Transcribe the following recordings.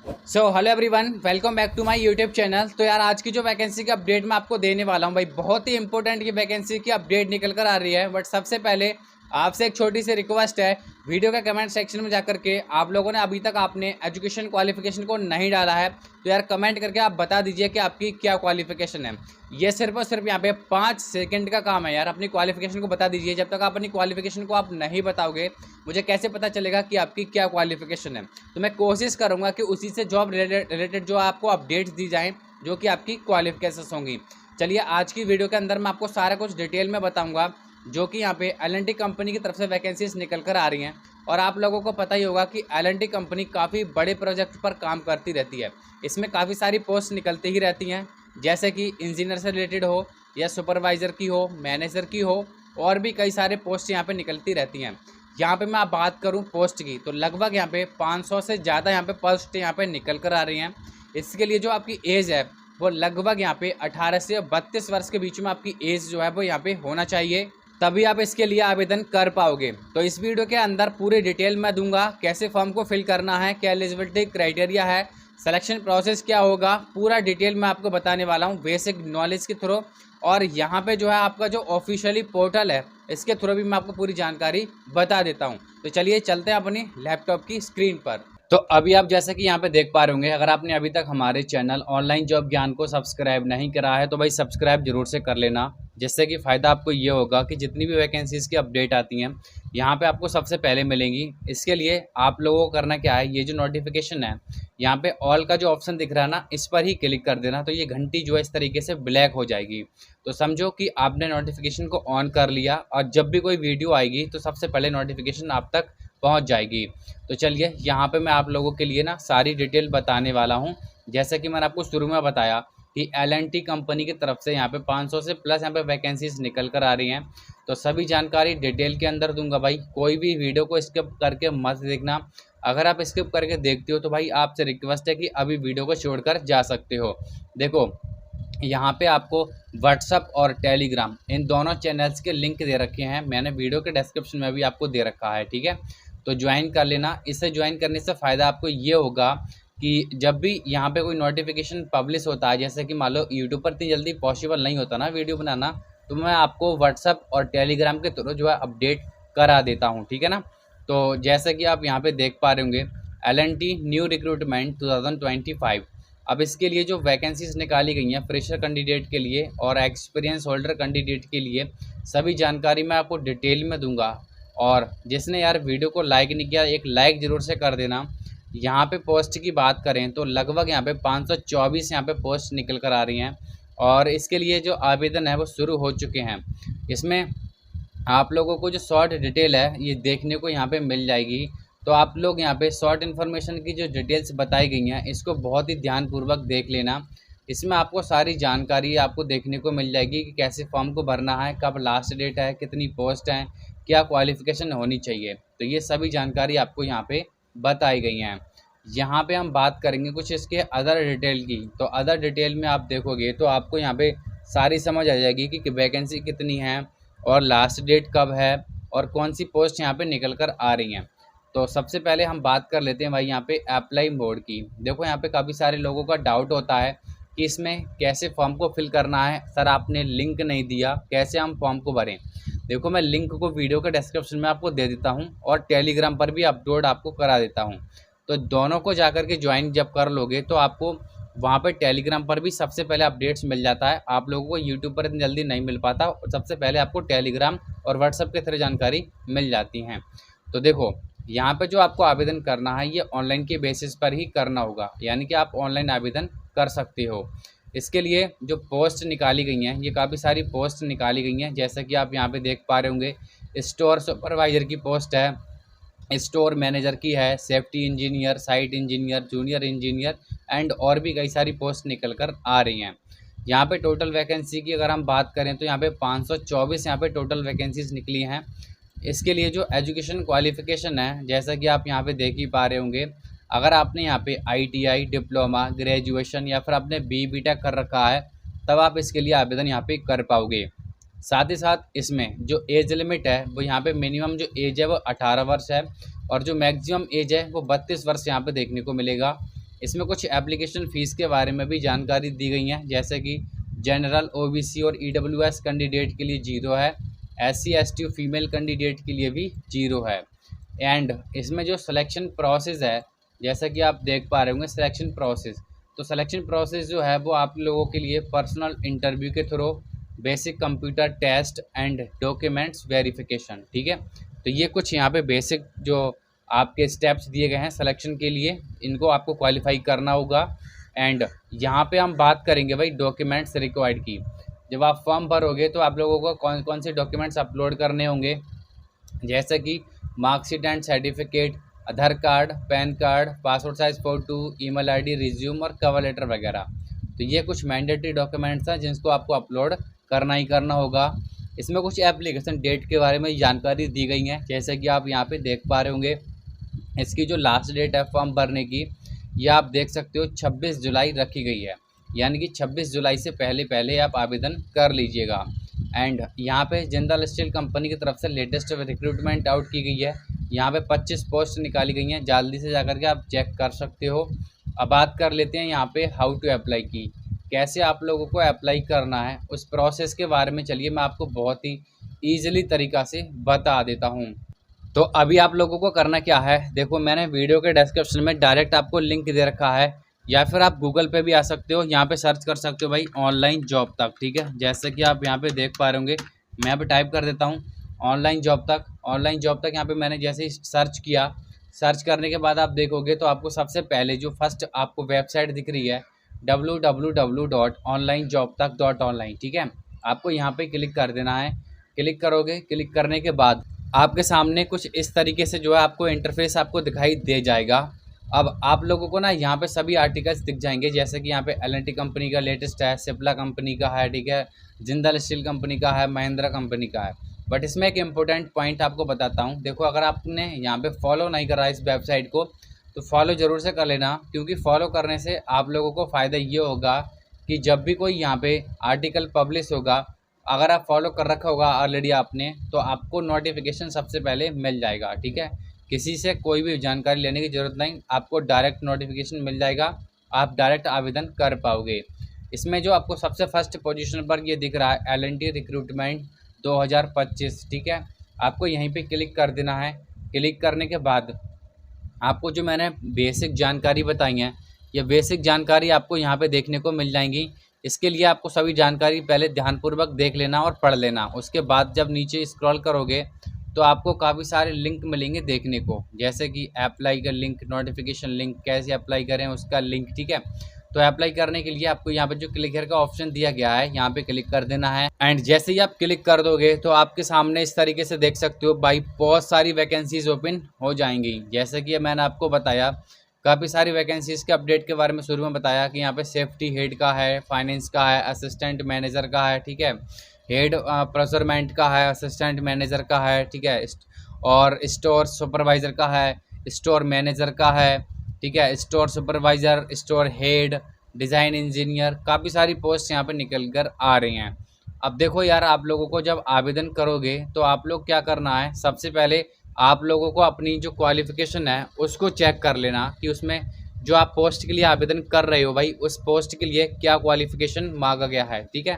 Hello everyone, welcome back to my YouTube channel. तो यार आज की जो वैकेंसी की अपडेट मैं आपको देने वाला हूँ भाई, बहुत ही इंपॉर्टेंट की वैकेंसी की अपडेट निकल कर आ रही है। बट सबसे पहले आपसे एक छोटी सी रिक्वेस्ट है, वीडियो के कमेंट सेक्शन में जाकर के आप लोगों ने अभी तक आपने एजुकेशन क्वालिफिकेशन को नहीं डाला है तो यार कमेंट करके आप बता दीजिए कि आपकी क्या क्वालिफिकेशन है। ये सिर्फ और सिर्फ यहाँ पे 5 सेकंड का काम है यार, अपनी क्वालिफिकेशन को बता दीजिए। जब तक आप अपनी क्वालिफिकेशन को आप नहीं बताओगे मुझे कैसे पता चलेगा कि आपकी क्या क्वालिफिकेशन है। तो मैं कोशिश करूँगा कि उसी से जॉब रिलेटेड जो आपको अपडेट्स दी जाएँ जो कि आपकी क्वालिफिकेशन होंगी। चलिए आज की वीडियो के अंदर मैं आपको सारा कुछ डिटेल में बताऊँगा जो कि यहाँ पे L&T कंपनी की तरफ से वैकेंसीज निकल कर आ रही हैं। और आप लोगों को पता ही होगा कि L&T कंपनी काफ़ी बड़े प्रोजेक्ट पर काम करती रहती है। इसमें काफ़ी सारी पोस्ट निकलती ही रहती हैं, जैसे कि इंजीनियर से रिलेटेड हो या सुपरवाइज़र की हो, मैनेजर की हो, और भी कई सारे पोस्ट यहाँ पे निकलती रहती हैं। यहाँ पे मैं बात करूँ पोस्ट की तो लगभग यहाँ पे 500 से ज़्यादा यहाँ पे पोस्ट यहाँ पे निकल कर आ रही हैं। इसके लिए जो आपकी एज है वो लगभग यहाँ पे 18 से 32 वर्ष के बीच में आपकी एज जो है वो यहाँ पे होना चाहिए, तभी आप इसके लिए आवेदन कर पाओगे। तो इस वीडियो के अंदर पूरी डिटेल मैं दूंगा, कैसे फॉर्म को फिल करना है, क्या एलिजिबिलिटी क्राइटेरिया है, सिलेक्शन प्रोसेस क्या होगा, पूरा डिटेल मैं आपको बताने वाला हूं बेसिक नॉलेज के थ्रू। और यहाँ पे जो है आपका जो ऑफिशियली पोर्टल है इसके थ्रू भी मैं आपको पूरी जानकारी बता देता हूँ। तो चलिए चलते हैं अपनी लैपटॉप की स्क्रीन पर। तो अभी आप जैसे कि यहाँ पे देख पा रहे होंगे, अगर आपने अभी तक हमारे चैनल ऑनलाइन जॉब ज्ञान को सब्सक्राइब नहीं करा है तो भाई सब्सक्राइब जरूर से कर लेना, जिससे कि फ़ायदा आपको ये होगा कि जितनी भी वैकेंसीज़ की अपडेट आती हैं यहाँ पे आपको सबसे पहले मिलेंगी। इसके लिए आप लोगों को करना क्या है, ये जो नोटिफिकेशन है यहाँ पे ऑल का जो ऑप्शन दिख रहा है ना, इस पर ही क्लिक कर देना। तो ये घंटी जो है इस तरीके से ब्लैक हो जाएगी, तो समझो कि आपने नोटिफिकेशन को ऑन कर लिया और जब भी कोई वीडियो आएगी तो सबसे पहले नोटिफिकेशन आप तक पहुंच जाएगी। तो चलिए यहाँ पे मैं आप लोगों के लिए ना सारी डिटेल बताने वाला हूँ। जैसे कि मैंने आपको शुरू में बताया कि L&T कंपनी की तरफ से यहाँ पे 500 से प्लस यहाँ पे वैकेंसीज निकल कर आ रही हैं। तो सभी जानकारी डिटेल के अंदर दूंगा भाई, कोई भी वीडियो को स्किप करके मत देखना। अगर आप स्किप करके देखते हो तो भाई आपसे रिक्वेस्ट है कि अभी वीडियो को छोड़कर जा सकते हो। देखो यहाँ पे आपको व्हाट्सअप और टेलीग्राम इन दोनों चैनल्स के लिंक दे रखे हैं, मैंने वीडियो के डिस्क्रिप्शन में भी आपको दे रखा है, ठीक है। तो ज्वाइन कर लेना। इसे ज्वाइन करने से फ़ायदा आपको ये होगा कि जब भी यहाँ पे कोई नोटिफिकेशन पब्लिश होता है, जैसे कि मान लो यूट्यूब पर इतनी जल्दी पॉसिबल नहीं होता ना वीडियो बनाना, तो मैं आपको व्हाट्सअप और टेलीग्राम के थ्रू जो है अपडेट करा देता हूँ, ठीक है ना। तो जैसे कि आप यहाँ पे देख पा रहे होंगे L&T न्यू रिक्रूटमेंट 2025। अब इसके लिए जो वैकेंसीज निकाली गई हैं फ्रेशर कैंडिडेट के लिए और एक्सपीरियंस होल्डर कैंडिडेट के लिए, सभी जानकारी मैं आपको डिटेल में दूंगा। और जिसने यार वीडियो को लाइक नहीं किया, एक लाइक ज़रूर से कर देना। यहाँ पे पोस्ट की बात करें तो लगभग यहाँ पे 524 यहाँ पे पोस्ट निकल कर आ रही हैं और इसके लिए जो आवेदन है वो शुरू हो चुके हैं। इसमें आप लोगों को जो शॉर्ट डिटेल है ये देखने को यहाँ पे मिल जाएगी। तो आप लोग यहाँ पे शॉर्ट इन्फॉर्मेशन की जो डिटेल्स बताई गई हैं इसको बहुत ही ध्यानपूर्वक देख लेना। इसमें आपको सारी जानकारी आपको देखने को मिल जाएगी कि कैसे फॉर्म को भरना है, कब लास्ट डेट है, कितनी पोस्ट हैं, क्या क्वालिफ़िकेशन होनी चाहिए। तो ये सभी जानकारी आपको यहाँ पे बताई गई हैं। यहाँ पे हम बात करेंगे कुछ इसके अदर डिटेल की। तो अदर डिटेल में आप देखोगे तो आपको यहाँ पे सारी समझ आ जाएगी कि वैकेंसी कितनी है और लास्ट डेट कब है और कौन सी पोस्ट यहाँ पे निकल कर आ रही हैं। तो सबसे पहले हम बात कर लेते हैं भाई यहाँ पे अप्लाई मोड की। देखो यहाँ पे काफ़ी सारे लोगों का डाउट होता है कि इसमें कैसे फॉर्म को फिल करना है, सर आपने लिंक नहीं दिया, कैसे हम फॉर्म को भरें। देखो मैं लिंक को वीडियो के डिस्क्रिप्शन में आपको दे देता हूँ और टेलीग्राम पर भी अपलोड आपको करा देता हूँ। तो दोनों को जाकर के ज्वाइन जब कर लोगे तो आपको वहाँ पर टेलीग्राम पर भी सबसे पहले अपडेट्स मिल जाता है। आप लोगों को यूट्यूब पर इतनी जल्दी नहीं मिल पाता, सबसे पहले आपको टेलीग्राम और व्हाट्सएप के थ्रू जानकारी मिल जाती हैं। तो देखो यहाँ पे जो आपको आवेदन करना है ये ऑनलाइन के बेसिस पर ही करना होगा, यानी कि आप ऑनलाइन आवेदन कर सकते हो। इसके लिए जो पोस्ट निकाली गई हैं ये काफ़ी सारी पोस्ट निकाली गई हैं, जैसे कि आप यहाँ पे देख पा रहे होंगे स्टोर सुपरवाइज़र की पोस्ट है, स्टोर मैनेजर की है, safety engineer, site engineer, junior engineer and और भी कई सारी पोस्ट निकल कर आ रही हैं। यहाँ पे टोटल वैकेंसी की अगर हम बात करें तो यहाँ पे 524 यहाँ पे टोटल वैकेंसीज निकली हैं। इसके लिए जो एजुकेशन क्वालिफ़िकेशन है जैसा कि आप यहाँ पे देख ही पा रहे होंगे, अगर आपने यहाँ पे ITI, डिप्लोमा, ग्रेजुएशन या फिर आपने BTech कर रखा है तब आप इसके लिए आवेदन यहाँ पे कर पाओगे। साथ ही साथ इसमें जो एज लिमिट है वो यहाँ पे मिनिमम जो एज है वो 18 वर्ष है और जो मैक्सिमम एज है वो 32 वर्ष यहाँ पे देखने को मिलेगा। इसमें कुछ एप्लीकेशन फ़ीस के बारे में भी जानकारी दी गई है, जैसे कि जनरल, ओबीसी और ईडब्ल्यूएस कैंडिडेट के लिए 0 है, एससी एसटी और फीमेल कैंडिडेट के लिए भी 0 है। एंड इसमें जो सिलेक्शन प्रोसेस है, जैसा कि आप देख पा रहे होंगे सिलेक्शन प्रोसेस, तो सिलेक्शन प्रोसेस जो है वो आप लोगों के लिए पर्सनल इंटरव्यू के through, basic computer test and documents verification, ठीक है। तो ये कुछ यहाँ पे बेसिक जो आपके स्टेप्स दिए गए हैं सिलेक्शन के लिए, इनको आपको क्वालिफाई करना होगा। एंड यहाँ पे हम बात करेंगे भाई डॉक्यूमेंट्स रिक्वायर्ड की। जब आप फॉर्म भरोगे तो आप लोगों को कौन कौन से डॉक्यूमेंट्स अपलोड करने होंगे, जैसे कि marksheet and certificate, Aadhaar card, pan card, passport size photo, email ID, resume और कवर लेटर वगैरह। तो ये कुछ मैंडेटरी डॉक्यूमेंट्स हैं जिनको आपको अपलोड करना ही करना होगा। इसमें कुछ एप्लीकेशन डेट के बारे में जानकारी दी गई है, जैसे कि आप यहाँ पे देख पा रहे होंगे। इसकी जो लास्ट डेट है फॉर्म भरने की, यह आप देख सकते हो 26 जुलाई रखी गई है, यानी कि 26 जुलाई से पहले पहले आप आवेदन कर लीजिएगा। एंड यहाँ पे जिंदल स्टील कंपनी की तरफ से लेटेस्ट रिक्रूटमेंट आउट की गई है। यहाँ पे 25 पोस्ट निकाली गई हैं, जल्दी से जाकर के आप चेक कर सकते हो। अब बात कर लेते हैं यहाँ पे हाउ टू अप्लाई की, कैसे आप लोगों को अप्लाई करना है उस प्रोसेस के बारे में। चलिए मैं आपको बहुत ही ईजिली तरीक़ा से बता देता हूँ। तो अभी आप लोगों को करना क्या है, देखो मैंने वीडियो के डिस्क्रिप्शन में डायरेक्ट आपको लिंक दे रखा है, या फिर आप गूगल पे भी आ सकते हो, यहाँ पे सर्च कर सकते हो भाई ऑनलाइन जॉब तक, ठीक है। जैसे कि आप यहाँ पे देख पा रहे होंगे, मैं अभी टाइप कर देता हूँ ऑनलाइन जॉब तक। ऑनलाइन जॉब तक यहाँ पे मैंने जैसे ही सर्च किया, सर्च करने के बाद आप देखोगे तो आपको सबसे पहले जो फर्स्ट आपको वेबसाइट दिख रही है www.onlinejobtak.online, ठीक है। आपको यहाँ पे क्लिक कर देना है। क्लिक करोगे, क्लिक करने के बाद आपके सामने कुछ इस तरीके से जो है आपको इंटरफेस आपको दिखाई दे जाएगा। अब आप लोगों को ना यहाँ पे सभी आर्टिकल्स दिख जाएंगे, जैसे कि यहाँ पे एल&टी कंपनी का लेटेस्ट है, सिप्ला कंपनी का है, ठीक है, जिंदल स्टील कंपनी का है, महिंद्रा कंपनी का है। बट इसमें एक इम्पोर्टेंट पॉइंट आपको बताता हूँ। देखो अगर आपने यहाँ पे फॉलो नहीं करा इस वेबसाइट को तो फॉलो ज़रूर से कर लेना, क्योंकि फॉलो करने से आप लोगों को फ़ायदा ये होगा कि जब भी कोई यहाँ पे आर्टिकल पब्लिश होगा, अगर आप फॉलो कर रखा होगा ऑलरेडी आपने, तो आपको नोटिफिकेशन सबसे पहले मिल जाएगा, ठीक है। किसी से कोई भी जानकारी लेने की ज़रूरत नहीं, आपको डायरेक्ट नोटिफिकेशन मिल जाएगा, आप डायरेक्ट आवेदन कर पाओगे। इसमें जो आपको सबसे फर्स्ट पोजीशन पर ये दिख रहा है एल&टी रिक्रूटमेंट 2025, ठीक है, आपको यहीं पे क्लिक कर देना है। क्लिक करने के बाद आपको जो मैंने बेसिक जानकारी बताई है, ये बेसिक जानकारी आपको यहाँ पे देखने को मिल जाएंगी। इसके लिए आपको सभी जानकारी पहले ध्यानपूर्वक देख लेना और पढ़ लेना। उसके बाद जब नीचे स्क्रॉल करोगे तो आपको काफ़ी सारे लिंक मिलेंगे देखने को, जैसे कि अप्लाई का लिंक, नोटिफिकेशन लिंक, कैसे अप्लाई करें उसका लिंक, ठीक है। तो अप्लाई करने के लिए आपको यहाँ पे जो क्लिक हियर का ऑप्शन दिया गया है, यहाँ पे क्लिक कर देना है। एंड जैसे ही आप क्लिक कर दोगे तो आपके सामने इस तरीके से देख सकते हो भाई बहुत सारी वैकेंसीज ओपन हो जाएंगी। जैसे कि मैंने आपको बताया काफ़ी सारी वैकेंसीज़ के अपडेट के बारे में शुरू में बताया कि यहाँ पे सेफ्टी हेड का है, फाइनेंस का है, असिस्टेंट मैनेजर का है, ठीक है, हेड प्रोक्योरमेंट का है, असिस्टेंट मैनेजर का है, ठीक है, और स्टोर सुपरवाइज़र का है, स्टोर मैनेजर का है, ठीक है, store supervisor, store head, design engineer, काफ़ी सारी पोस्ट यहाँ पे निकल कर आ रही हैं। अब देखो यार, आप लोगों को जब आवेदन करोगे तो आप लोग क्या करना है, सबसे पहले आप लोगों को अपनी जो क्वालिफ़िकेशन है उसको चेक कर लेना कि उसमें जो आप पोस्ट के लिए आवेदन कर रहे हो भाई उस पोस्ट के लिए क्या क्वालिफ़िकेशन मांगा गया है, ठीक है,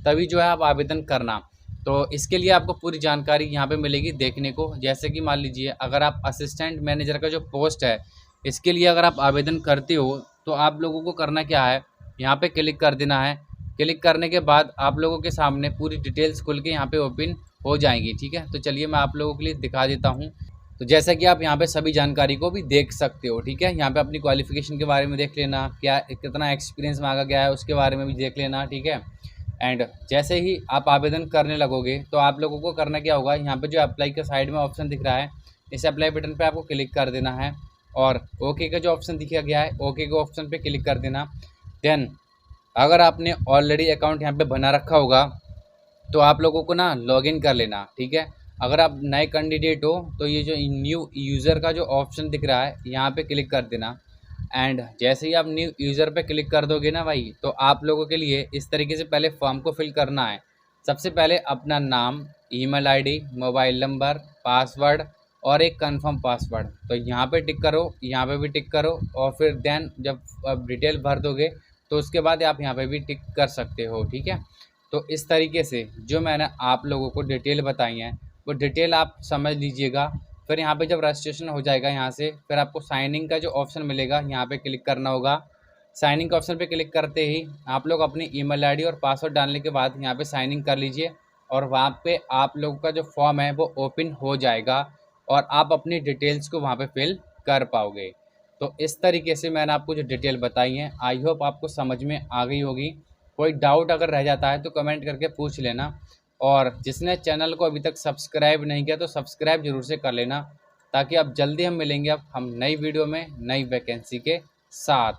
तभी जो है आप आवेदन करना। तो इसके लिए आपको पूरी जानकारी यहाँ पे मिलेगी देखने को। जैसे कि मान लीजिए अगर आप असिस्टेंट मैनेजर का जो पोस्ट है इसके लिए अगर आप आवेदन करते हो तो आप लोगों को करना क्या है, यहाँ पे क्लिक कर देना है। क्लिक करने के बाद आप लोगों के सामने पूरी डिटेल्स खुल के यहाँ पे ओपन हो जाएंगी, ठीक है। तो चलिए मैं आप लोगों के लिए दिखा देता हूँ। तो जैसा कि आप यहाँ पे सभी जानकारी को भी देख सकते हो, ठीक है, यहाँ पे अपनी क्वालिफ़िकेशन के बारे में देख लेना, क्या कितना एक्सपीरियंस मांगा गया है उसके बारे में भी देख लेना, ठीक है। एंड जैसे ही आप आवेदन करने लगोगे तो आप लोगों को करना क्या होगा, यहाँ पे जो अप्लाई के साइड में ऑप्शन दिख रहा है इस अप्लाई बटन पे आपको क्लिक कर देना है, और ओके का जो ऑप्शन दिखा गया है ओके के ऑप्शन पे क्लिक कर देना। देन अगर आपने ऑलरेडी अकाउंट यहाँ पे बना रखा होगा तो आप लोगों को ना लॉगिन कर लेना, ठीक है। अगर आप नए कैंडिडेट हो तो ये जो न्यू यूज़र का जो ऑप्शन दिख रहा है यहाँ पे क्लिक कर देना। एंड जैसे ही आप न्यू यूज़र पे क्लिक कर दोगे ना भाई, तो आप लोगों के लिए इस तरीके से पहले फॉर्म को फिल करना है। सबसे पहले अपना नाम, email ID, mobile number, password, और एक कंफर्म पासवर्ड। तो यहाँ पे टिक करो, यहाँ पे भी टिक करो, और फिर देन जब आप डिटेल भर दोगे तो उसके बाद आप यहाँ पे भी टिक कर सकते हो। ठीक है, तो इस तरीके से जो मैंने आप लोगों को डिटेल बताई हैं वो डिटेल आप समझ लीजिएगा। फिर यहाँ पे जब रजिस्ट्रेशन हो जाएगा, यहाँ से फिर आपको साइनिंग का जो ऑप्शन मिलेगा यहाँ पे क्लिक करना होगा। साइनिंग के ऑप्शन पे क्लिक करते ही आप लोग अपनी ईमेल आईडी और पासवर्ड डालने के बाद यहाँ पे साइनिंग कर लीजिए, और वहाँ पे आप लोगों का जो फॉर्म है वो ओपन हो जाएगा और आप अपनी डिटेल्स को वहाँ पे फिल कर पाओगे। तो इस तरीके से मैंने आपको जो डिटेल बताई हैं, आई होप आपको समझ में आ गई होगी। कोई डाउट अगर रह जाता है तो कमेंट करके पूछ लेना, और जिसने चैनल को अभी तक सब्सक्राइब नहीं किया तो सब्सक्राइब जरूर से कर लेना, ताकि अब जल्दी हम मिलेंगे अब हम नई वीडियो में नई वैकेंसी के साथ।